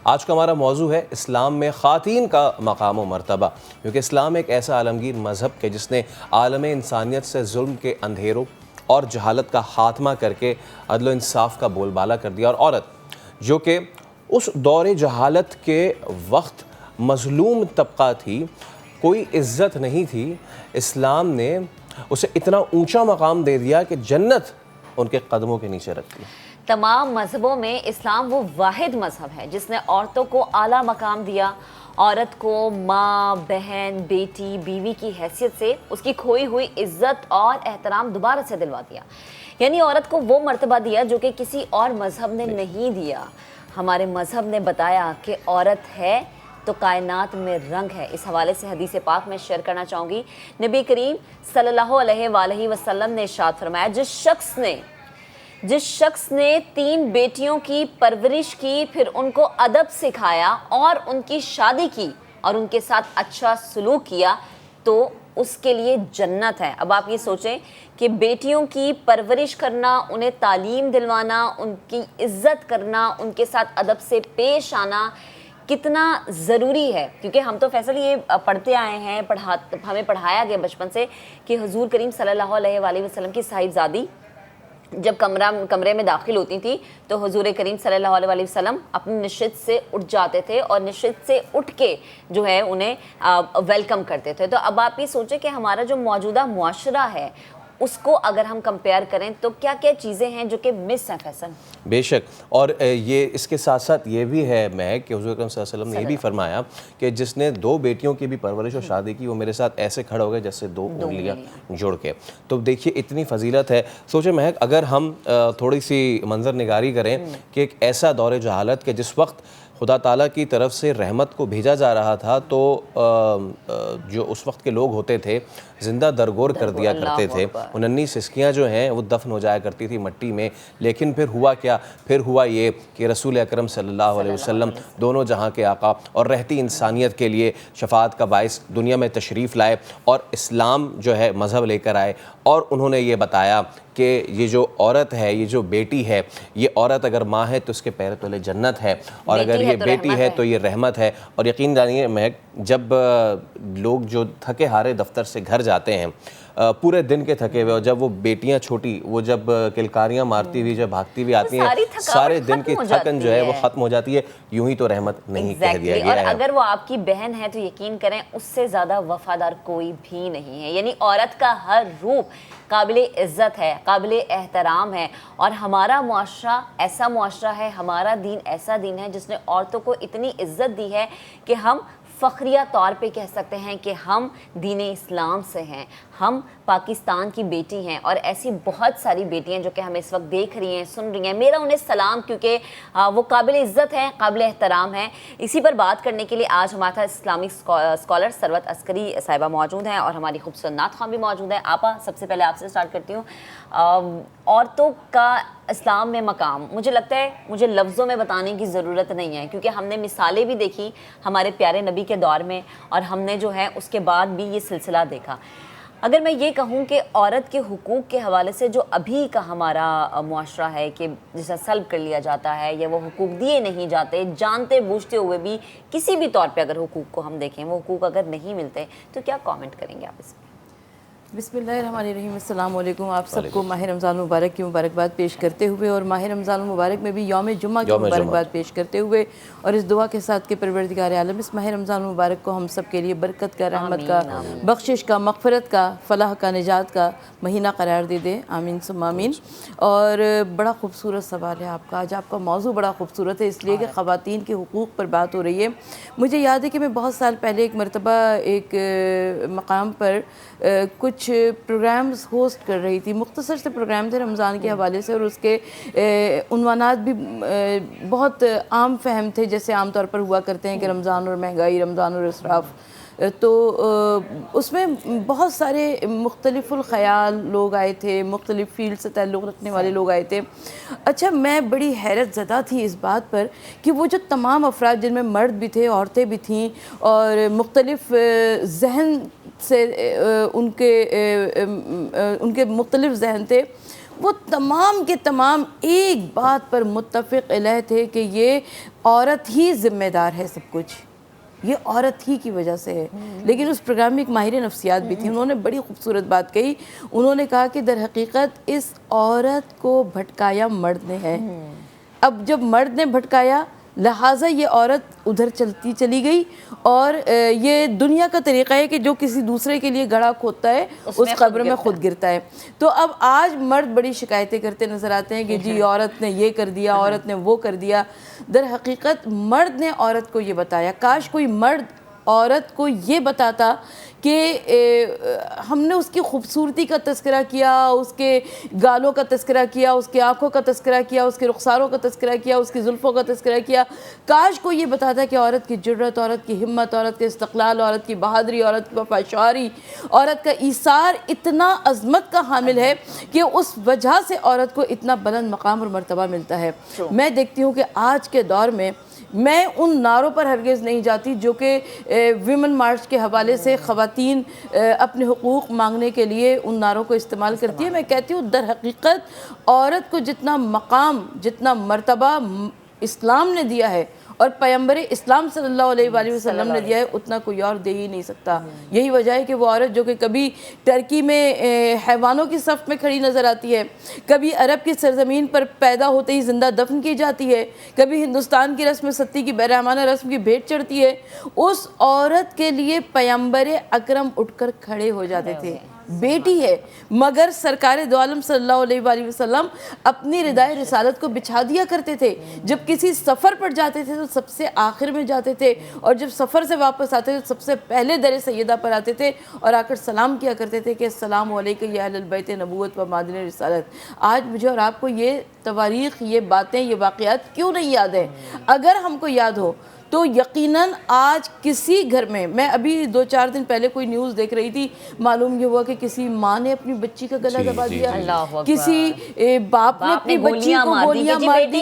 آج کا ہمارا موضوع ہے اسلام میں خواتین کا مقام و مرتبہ، کیونکہ اسلام ایک ایسا عالمگیر مذہب ہے جس نے عالم انسانیت سے ظلم کے اندھیروں اور جہالت کا خاتمہ کر کے عدل و انصاف کا بول بالا کر دیا، اور عورت جو کہ اس دور جہالت کے وقت مظلوم طبقہ تھی، کوئی عزت نہیں تھی، اسلام نے اسے اتنا اونچا مقام دے دیا کہ جنت ان کے قدموں کے نیچے رکھ دی۔ تمام مذہبوں میں اسلام وہ واحد مذہب ہے جس نے عورتوں کو اعلیٰ مقام دیا، عورت کو ماں، بہن، بیٹی، بیوی کی حیثیت سے اس کی کھوئی ہوئی عزت اور احترام دوبارہ سے دلوا دیا، یعنی عورت کو وہ مرتبہ دیا جو کہ کسی اور مذہب نے نہیں دیا۔ ہمارے مذہب نے بتایا کہ عورت ہے تو کائنات میں رنگ ہے۔ اس حوالے سے حدیث پاک میں شیئر کرنا چاہوں گی، نبی کریم صلی اللہ علیہ وآلہ وسلم نے ارشاد فرمایا، جس شخص نے 3 بیٹیوں کی پرورش کی، پھر ان کو ادب سکھایا اور ان کی شادی کی اور ان کے ساتھ اچھا سلوک کیا تو اس کے لیے جنت ہے۔ اب آپ یہ سوچیں کہ بیٹیوں کی پرورش کرنا، انہیں تعلیم دلوانا، ان کی عزت کرنا، ان کے ساتھ ادب سے پیش آنا کتنا ضروری ہے، کیونکہ ہم تو فیصل یہ پڑھتے آئے ہیں، ہمیں پڑھایا گیا بچپن سے کہ حضور کریم صلی اللہ علیہ وآلہ وسلم کی صاحبزادی جب کمرے میں داخل ہوتی تھی تو حضور کریم صلی اللہ علیہ وآلہ وسلم اپنی نشست سے اٹھ جاتے تھے اور نشست سے اٹھ کے جو ہے انہیں ویلکم کرتے تھے۔ تو اب آپ یہ سوچیں کہ ہمارا جو موجودہ معاشرہ ہے اس کو اگر ہم کمپیئر کریں تو کیا کیا چیزیں ہیں جو کہ مس ہیں فیصل؟ بے شک، اور یہ اس کے ساتھ ساتھ یہ بھی ہے مہک کہ حضور اکرم صلی اللہ علیہ وسلم نے یہ بھی فرمایا کہ جس نے 2 بیٹیوں کی بھی پرورش اور شادی کی وہ میرے ساتھ ایسے کھڑے ہو گئے جیسے 2 انگلیاں جوڑ کے۔ تو دیکھیے اتنی فضیلت ہے۔ سوچیں مہک، اگر ہم تھوڑی سی منظر نگاری کریں کہ ایک ایسا دور جہالت کہ جس وقت خدا تعالیٰ کی طرف سے رحمت کو بھیجا جا رہا تھا تو جو اس وقت کے لوگ ہوتے تھے زندہ درگور کر دیا کرتے تھے، اننی سسکیاں جو ہیں وہ دفن ہو جایا کرتی تھی مٹی میں، لیکن پھر ہوا کیا؟ پھر ہوا یہ کہ رسول اکرم صلی اللہ علیہ وسلم دونوں جہاں کے آقا اور رہتی انسانیت کے لیے شفاعت کا باعث دنیا میں تشریف لائے اور اسلام جو ہے مذہب لے کر آئے، اور انہوں نے یہ بتایا کہ یہ جو عورت ہے، یہ جو بیٹی ہے، یہ عورت اگر ماں ہے تو اس کے پیر تلے جنت ہے، اور اگر یہ بیٹی ہے تو یہ رحمت ہے۔ اور یقین جانیے مہک، جب لوگ جو تھکے ہارے دفتر سے گھر جاتے ہیں، پورے دن کے تھکے ہوئے، اور جب وہ بیٹیاں چھوٹی وہ جب کلکاریاں مارتی ہوئی جب بھاگتی ہوئی آتی ہیں، سارے دن کی تھکن جو ہے وہ ختم ہو جاتی ہے۔ یوں ہی تو رحمت نہیں کہہ دیا گیا ہے۔ اور اگر وہ آپ کی بہن ہے تو یقین کریں اس سے زیادہ وفادار کوئی بھی نہیں ہے، یعنی عورت کا ہر روپ قابل عزت ہے، قابل احترام ہے، اور ہمارا معاشرہ ایسا معاشرہ ہے، ہمارا دین ایسا دین ہے جس نے عورتوں کو اتنی عزت دی ہے کہ ہم فخریہ طور پہ کہہ سکتے ہیں کہ ہم دین اسلام سے ہیں، ہم پاکستان کی بیٹی ہیں، اور ایسی بہت ساری بیٹیاں جو کہ ہمیں اس وقت دیکھ رہی ہیں، سن رہی ہیں، میرا انہیں سلام، کیونکہ وہ قابل عزت ہیں، قابل احترام ہیں۔ اسی پر بات کرنے کے لیے آج ہمارے ساتھ اسلامی اسکالر ثروت عسکری صاحبہ موجود ہیں اور ہماری خوبصورت نعت خوان بھی موجود ہیں۔ آپا، سب سے پہلے آپ سے سٹارٹ کرتی ہوں، عورتوں کا اسلام میں مقام، مجھے لگتا ہے مجھے لفظوں میں بتانے کی ضرورت نہیں ہے، کیونکہ ہم نے مثالیں بھی دیکھی ہمارے پیارے نبی کے دور میں، اور ہم نے جو ہے اس کے بعد بھی یہ سلسلہ دیکھا۔ اگر میں یہ کہوں کہ عورت کے حقوق کے حوالے سے جو ابھی کا ہمارا معاشرہ ہے کہ جسے سلب کر لیا جاتا ہے یا وہ حقوق دیے نہیں جاتے، جانتے بوجھتے ہوئے بھی کسی بھی طور پہ اگر حقوق کو ہم دیکھیں وہ حقوق اگر نہیں ملتے تو کیا کامنٹ کریں گے آپ اس میں؟ بسم اللہ الرحمن الرحیم۔ السلام علیکم۔ آپ سب کو ماہ رمضان مبارک کی مبارکباد پیش کرتے ہوئے، اور ماہ رمضان مبارک میں بھی یوم جمعہ کی مبارکباد پیش کرتے ہوئے، اور اس دعا کے ساتھ کہ پروردگار عالم اس ماہ رمضان مبارک کو ہم سب کے لیے برکت کا، رحمت کا، بخشش کا، مغفرت کا، فلاح کا، نجات کا مہینہ قرار دے دے، آمین ثم آمین۔ اور بڑا خوبصورت سوال ہے آپ کا، آج آپ کا موضوع بڑا خوبصورت ہے اس لیے کہ خواتین کے حقوق پر بات ہو رہی ہے۔ مجھے یاد ہے کہ میں بہت سال پہلے ایک مرتبہ ایک مقام پر کچھ پروگرامز ہوسٹ کر رہی تھی، مختصر سے پروگرام تھے رمضان کے حوالے سے، اور اس کے عنوانات بھی بہت عام فہم تھے، جیسے عام طور پر ہوا کرتے ہیں کہ رمضان اور مہنگائی، رمضان اور اسراف۔ تو اس میں بہت سارے مختلف الخیال لوگ آئے تھے، مختلف فیلڈ سے تعلق رکھنے والے لوگ آئے تھے۔ اچھا، میں بڑی حیرت زدہ تھی اس بات پر کہ وہ جو تمام افراد جن میں مرد بھی تھے، عورتیں بھی تھیں، اور مختلف ذہن سے ان کے مختلف ذہن تھے، وہ تمام کے تمام ایک بات پر متفق علیہ تھے کہ یہ عورت ہی ذمہ دار ہے سب کچھ، یہ عورت ہی کی وجہ سے ہے۔ لیکن اس پروگرام میں ایک ماہر نفسیات بھی تھی، انہوں نے بڑی خوبصورت بات کہی، انہوں نے کہا کہ در حقیقت اس عورت کو بھٹکایا مرد نے ہے۔ اب جب مرد نے بھٹکایا لہٰذا یہ عورت ادھر چلی گئی، اور یہ دنیا کا طریقہ ہے کہ جو کسی دوسرے کے لیے گڑھا کھودتا ہے اس قبر میں خود گرتا ہے۔ تو اب آج مرد بڑی شکایتیں کرتے نظر آتے ہیں کہ جی عورت نے یہ کر دیا، عورت نے وہ کر دیا۔ در حقیقت مرد نے عورت کو یہ بتایا، کاش کوئی مرد عورت کو یہ بتاتا کہ ہم نے اس کی خوبصورتی کا تذکرہ کیا، اس کے گالوں کا تذکرہ کیا، اس کی آنکھوں کا تذکرہ کیا، اس کے رخساروں کا تذکرہ کیا، اس کی زلفوں کا تذکرہ کیا۔ کاش کو یہ بتاتا کہ عورت کی جرأت، عورت کی ہمت، عورت کے استقلال، عورت کی بہادری، عورت کی وفاشاری، عورت کا ایثار اتنا عظمت کا حامل ہے کہ اس وجہ سے عورت کو اتنا بلند مقام اور مرتبہ ملتا ہے۔ میں دیکھتی ہوں کہ آج کے دور میں میں ان نعروں پر ہرگز نہیں جاتی جو کہ ویمن مارچ کے حوالے سے خواتین اپنے حقوق مانگنے کے لیے ان نعروں کو استعمال کرتی ہے۔ میں کہتی ہوں در حقیقت عورت کو جتنا مقام، جتنا مرتبہ اسلام نے دیا ہے اور پیغمبر اسلام صلی اللہ علیہ وآلہ وسلم نے دیا ہے اتنا کوئی اور دے ہی نہیں سکتا۔ یہی وجہ ہے کہ وہ عورت جو کہ کبھی ٹرکی میں حیوانوں کی صف میں کھڑی نظر آتی ہے، کبھی عرب کی سرزمین پر پیدا ہوتے ہی زندہ دفن کی جاتی ہے، کبھی ہندوستان کی رسم ستی کی بہرحمانہ رسم کی بھیٹ چڑھتی ہے، اس عورت کے لیے پیغمبر اکرم اٹھ کر کھڑے ہو جاتے تھے۔ بیٹی ہے مگر سرکار دو عالم صلی اللہ علیہ وآلہ وسلم اپنی ردائے رسالت کو بچھا دیا کرتے تھے۔ جب کسی سفر پر جاتے تھے تو سب سے آخر میں جاتے تھے، اور جب سفر سے واپس آتے تھے تو سب سے پہلے در سیدہ پر آتے تھے اور آ کر سلام کیا کرتے تھے کہ السلام علیکم یا اہل البیت نبوت و معدن رسالت۔ آج مجھے اور آپ کو یہ تواریخ، یہ باتیں، یہ واقعات کیوں نہیں یاد ہیں؟ اگر ہم کو یاد ہو تو یقیناً آج کسی گھر میں ابھی 2-4 دن پہلے کوئی نیوز دیکھ رہی تھی، معلوم یہ ہوا کہ کسی ماں نے اپنی بچی کا گلا دبا دیا، کسی باپ نے اپنی بچی کو گولیاں مار دی۔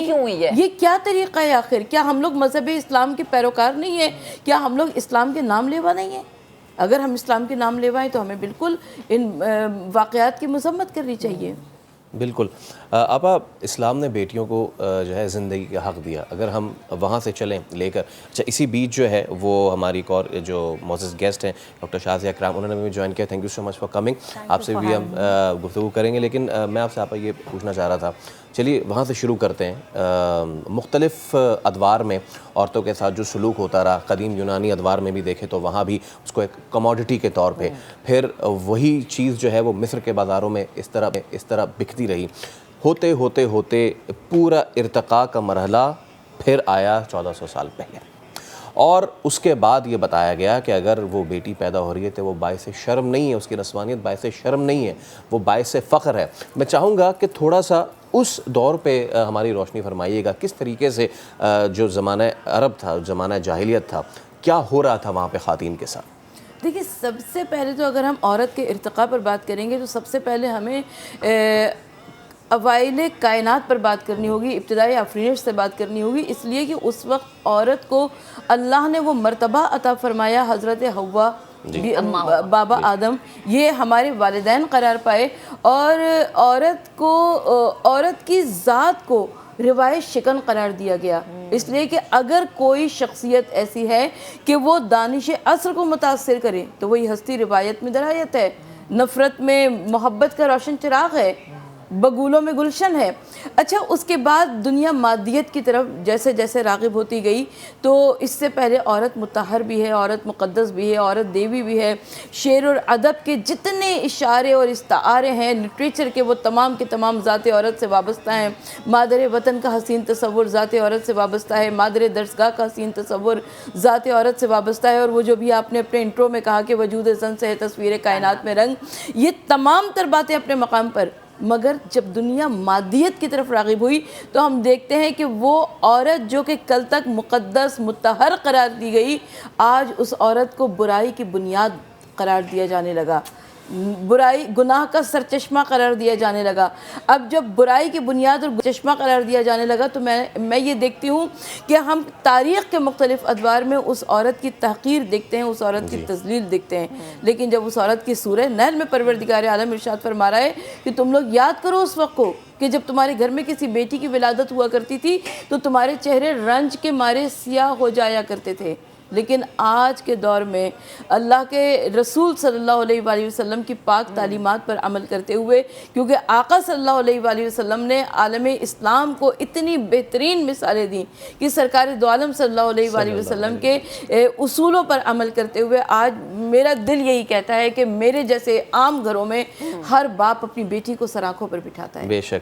یہ کیا طریقہ ہے آخر؟ کیا ہم لوگ مذہب اسلام کے پیروکار نہیں ہیں؟ کیا ہم لوگ اسلام کے نام لیوا نہیں ہیں؟ اگر ہم اسلام کے نام لیوائیں تو ہمیں بالکل ان واقعات کی مذمت کرنی چاہیے۔ بالکل آپا، اسلام نے بیٹیوں کو جو ہے زندگی کا حق دیا۔ اگر ہم وہاں سے چلیں لے کر، اچھا اسی بیچ جو ہے وہ ہماری ایک اور جو معزز گیسٹ ہیں ڈاکٹر شازیہ اکرام، انہوں نے بھی جوائن کیا۔ Thank you so much for coming. آپ سے بھی ہم گفتگو کریں گے، لیکن میں آپ سے آپا یہ پوچھنا چاہ رہا تھا، چلیے وہاں سے شروع کرتے ہیں۔ مختلف ادوار میں عورتوں کے ساتھ جو سلوک ہوتا رہا، قدیم یونانی ادوار میں بھی دیکھے تو وہاں بھی اس کو ایک کموڈٹی کے طور پہ، پھر وہی چیز جو ہے وہ مصر کے بازاروں میں اس طرح بکتی رہی، ہوتے ہوتے ہوتے پورا ارتقاء کا مرحلہ پھر آیا 1400 سال پہلے، اور اس کے بعد یہ بتایا گیا کہ اگر وہ بیٹی پیدا ہو رہی ہے تو وہ باعث شرم نہیں ہے، اس کی نسوانیت باعث شرم نہیں ہے، وہ باعث فخر ہے۔ میں چاہوں گا کہ تھوڑا سا اس دور پہ ہماری روشنی فرمائیے گا، کس طریقے سے جو زمانہ عرب تھا، زمانہ جاہلیت تھا، کیا ہو رہا تھا وہاں پہ خواتین کے ساتھ؟ دیکھیں، سب سے پہلے تو اگر ہم عورت کے ارتقاء پر بات کریں گے تو سب سے پہلے ہمیں اوائل کائنات پر بات کرنی ہوگی، ابتدائی آفرینش سے بات کرنی ہوگی، اس لیے کہ اس وقت عورت کو اللہ نے وہ مرتبہ عطا فرمایا، حضرت حوا بابا آدم یہ ہمارے والدین قرار پائے، اور عورت کی ذات کو روایت شکن قرار دیا گیا، اس لیے کہ اگر کوئی شخصیت ایسی ہے کہ وہ دانش عصر کو متاثر کرے تو وہی ہستی روایت میں درایت ہے، نفرت میں محبت کا روشن چراغ ہے، بگولوں میں گلشن ہے۔ اچھا، اس کے بعد دنیا مادیت کی طرف جیسے جیسے راغب ہوتی گئی تو اس سے پہلے عورت مطہر بھی ہے، عورت مقدس بھی ہے، عورت دیوی بھی ہے۔ شعر اور ادب کے جتنے اشارے اور استعارے ہیں، لٹریچر کے، وہ تمام کے تمام ذات عورت سے وابستہ ہیں۔ مادر وطن کا حسین تصور ذات عورت سے وابستہ ہے، مادر درسگاہ کا حسین تصور ذات عورت سے وابستہ ہے، اور وہ جو بھی آپ نے اپنے انٹرو میں کہا کہ وجود زن سے ہے تصویر کائنات میں رنگ، یہ تمام تر باتیں اپنے مقام پر۔ مگر جب دنیا مادیت کی طرف راغب ہوئی تو ہم دیکھتے ہیں کہ وہ عورت جو کہ کل تک مقدس مطہر قرار دی گئی، آج اس عورت کو برائی کی بنیاد قرار دیا جانے لگا۔ برائی گناہ کا سرچشمہ قرار دیا جانے لگا. اب جب برائی کی بنیاد اور چشمہ قرار دیا جانے لگا تو میں یہ دیکھتی ہوں کہ ہم تاریخ کے مختلف ادوار میں اس عورت کی تحقیر دیکھتے ہیں, اس عورت کی تذلیل دیکھتے ہیں, لیکن جب اس عورت کی سورہ نحل میں پروردگار عالم ارشاد فرما رہا ہے کہ تم لوگ یاد کرو اس وقت کو کہ جب تمہارے گھر میں کسی بیٹی کی ولادت ہوا کرتی تھی تو تمہارے چہرے رنج کے مارے سیاہ ہو جایا کرتے تھے. لیکن آج کے دور میں اللہ کے رسول صلی اللہ علیہ وآلہ وسلم کی پاک تعلیمات پر عمل کرتے ہوئے, کیونکہ آقا صلی اللہ علیہ وآلہ وسلم نے عالم اسلام کو اتنی بہترین مثالیں دیں کہ سرکار دو عالم صلی اللہ علیہ وآلہ وسلم کے اصولوں پر عمل کرتے ہوئے آج میرا دل یہی کہتا ہے کہ میرے جیسے عام گھروں میں ہر باپ اپنی بیٹی کو سر آنکھوں پر بٹھاتا ہے. بے شک.